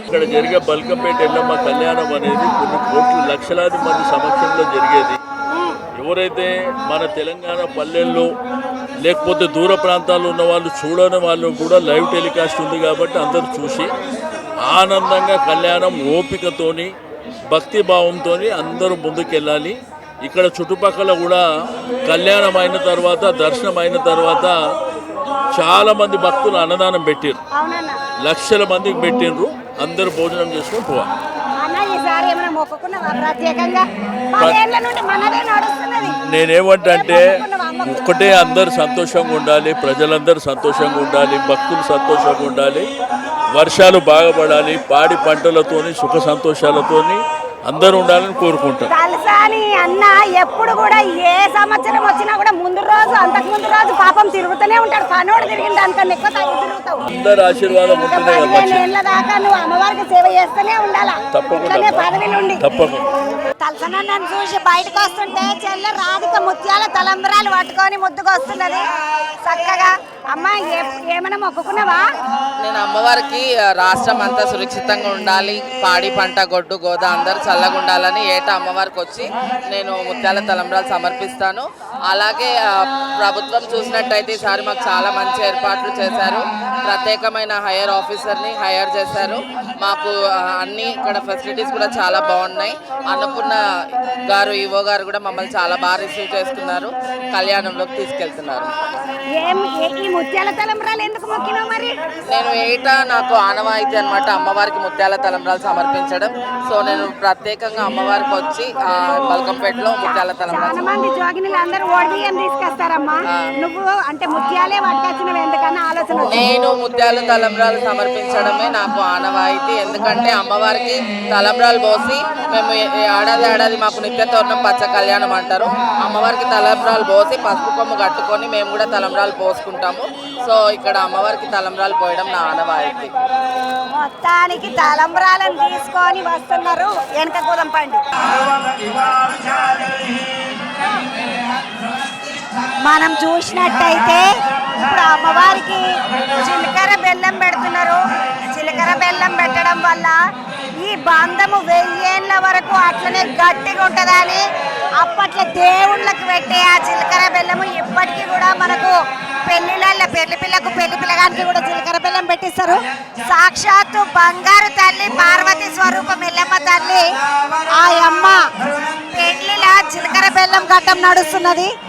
ఇక్కడ జరిగే బల్కంపేట ఎల్లమ్మ కళ్యాణం అనేది కొన్ని కోట్లు లక్షలాది మంది సమక్షంలో జరిగేది. ఎవరైతే మన తెలంగాణ పల్లెల్లో లేకపోతే దూర ప్రాంతాల్లో ఉన్న వాళ్ళు చూడని వాళ్ళు కూడా లైవ్ టెలికాస్ట్ ఉంది కాబట్టి అందరూ చూసి ఆనందంగా కళ్యాణం ఓపికతోని భక్తిభావంతో అందరూ ముందుకెళ్ళాలి. ఇక్కడ చుట్టుపక్కల కూడా కళ్యాణం అయిన తర్వాత దర్శనం అయిన తర్వాత చాలామంది భక్తులు అన్నదానం పెట్టారు, లక్షల మందికి పెట్టిండ్రు. అందరూ భోజనం చేసుకొని పోవాలి. నేనేమంటే ఒక్కటే అందరు సంతోషంగా ఉండాలి, ప్రజలందరూ సంతోషంగా ఉండాలి, భక్తులు సంతోషంగా ఉండాలి, వర్షాలు బాగా పడాలి, పాడి పంటలతోని సుఖ సంతోషాలతోని అందరూ ఉండాలని కోరుకుంటాం. అన్న ఎప్పుడు కూడా ఏ సంవత్సరం వచ్చినా కూడా ముందు రోజు అంతకు ముందు రోజు పాపం తిరుగుతూనే ఉంటాడు. పనోడు తిరిగిన దానికన్నా ఎక్కువ తిరుగుతావు. అందరు ఆశీర్వాదం ఉంటుంది. 15 ఏళ్ళ దాకా నువ్వు అమ్మవారికి సేవ చేస్తూనే ఉండాలా. పదవి నుండి తలసనన్ను చూసి బయటకు వస్తుంటే చెల్ల రాధిక ముత్యాల తలంబరాలు పట్టుకొని ముద్దుకు వస్తున్నది చక్కగా. అమ్మ ఏమైనా మొక్కుకున్నావా? నేను అమ్మవారికి రాష్ట్రం అంతా సురక్షితంగా ఉండాలి, పాడి పంట గొడ్డు గోదా అందరూ చల్లగా ఉండాలని ఏటా అమ్మవారికి వచ్చి నేను ముత్యాల తలంబ్రాలు సమర్పిస్తాను. అలాగే ప్రభుత్వం చూసినట్టయితే ఈసారి మాకు చాలా మంచి ఏర్పాట్లు చేశారు. ప్రత్యేకమైన హైయర్ ఆఫీసర్ని హైర్ చేశారు. మాకు అన్ని ఇక్కడ ఫెసిలిటీస్ కూడా చాలా బాగున్నాయి. అన్నపూర్ణ గారు ఈవో గారు కూడా మమ్మల్ని చాలా బాగా రిసీవ్ చేసుకున్నారు, కళ్యాణంలోకి తీసుకెళ్తున్నారు. ముత్యాల తలంబ్రాలు ఎందుకు మొక్కినావు మరి? నేను ఏటా నాకు ఆనవాయితీ అనమాట అమ్మవారికి ముత్యాల తలంబ్రాలు సమర్పించడం. సో నేను ప్రత్యేకంగా అమ్మవారికి వచ్చి బల్కంపేటలో ముత్యాల తలంబ్రాలు. చాలా మంది జోగినులు అందరూ ఓడిబియ్యం తీసుకొస్తారమ్మా, నువ్వు అంటే ముత్యాలే పట్టుకొచ్చినవి ఎందుకన్నా ఆలోచన? నేను ముత్యాల తలంబ్రాలు సమర్పించడమే నాకు ఆనవాయితీ. ఎందుకంటే అమ్మవారికి తలంబ్రాలు పోసి మేము ఏడాది మాకు నిత్య తోరణం పచ్చ కళ్యాణం అంటారు. అమ్మవారికి తలంబ్రాలు పోసి పసుపు కొమ్ము కట్టుకొని మేము కూడా తలంబ్రాలు పోసుకుంటాము. సో ఇక్కడ అమ్మవారికి తలంబ్రాలు పోయడం నా ఆనవాయితీ. మొత్తానికి తలంబ్రాలను తీసుకొని వస్తున్నారు. వెనక కుదంపండి. మనం చూసినట్టయితే ఇప్పుడు అమ్మవారికి జీలకర్ర బెల్లం పెడుతున్నారు. జీలకర్ర బెల్లం పెట్టడం వల్ల ఈ బంధము 1000 ఏళ్ళ వరకు అట్లనే గట్టిగా ఉంటుందని అప్పట్లో దేవుళ్ళకి పెట్టే ఆ జీలకర్ర బెల్లము ఇప్పటికీ కూడా మనకు పెళ్లిళ్ళ పెళ్లి పిల్లకు పెళ్లి పిల్లగానికి కూడా జీలకర్ర బెల్లం పెట్టిస్తారు. సాక్షాత్తు బంగారు తల్లి పార్వతి స్వరూపం ఎల్లమ్మ తల్లి ఆ అమ్మ పెళ్లిలా జీలకర్ర బెల్లం ఘట్టం నడుస్తున్నది.